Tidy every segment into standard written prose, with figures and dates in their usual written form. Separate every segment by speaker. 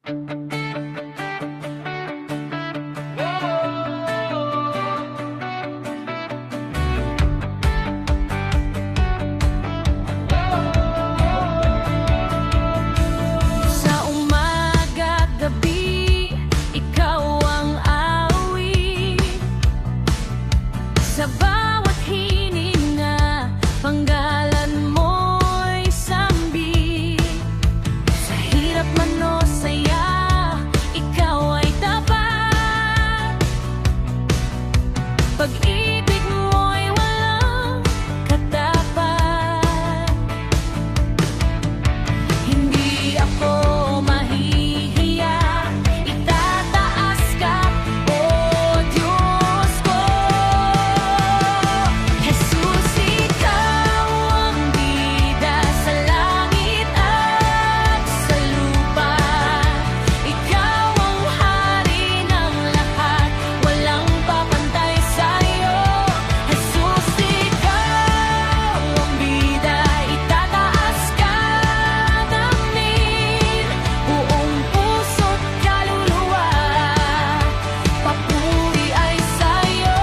Speaker 1: Sa umaga at gabi, ikaw ang awit. Sa bawat hininga, panggalan mo'y sambit. Sa hirap man o saya, ikaw ay tapat. Pag-ibig mo'y walang katapat. Hindi ako mahihiya, itataas ka, O Diyos ko. Jesus, ikaw ang bida sa langit at sa lupa. Ikaw ang hari ng lahat, walang papantay sa'yo. Jesus, ikaw ang bida, itataas ka namin. Buong puso't kaluluwa, papuri ay sa'yo.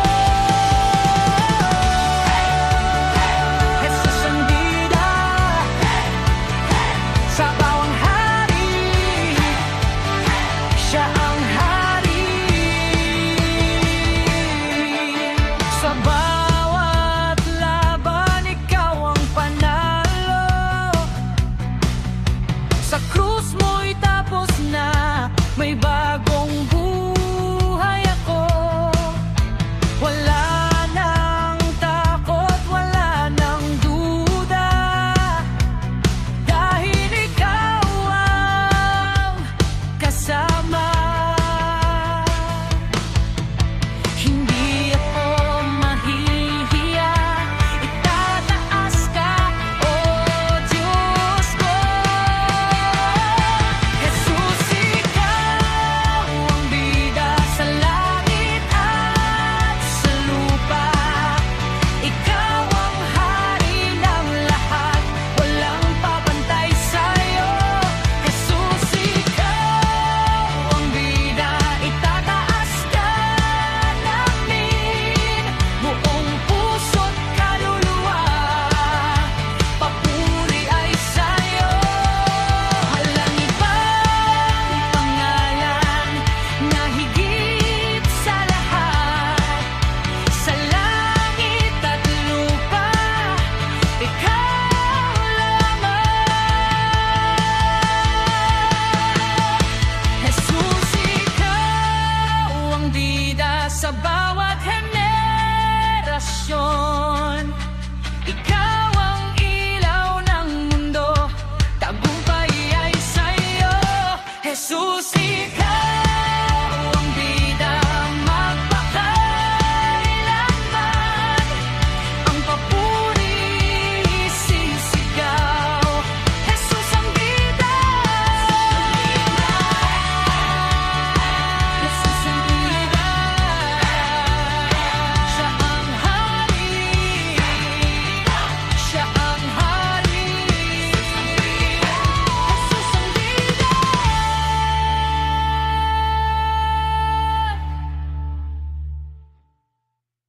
Speaker 2: Jesus ang bida sa bawang hari, siya ang hari. Sa bawat laban, ikaw ang panalo. Sa krus mo'y tapos na, may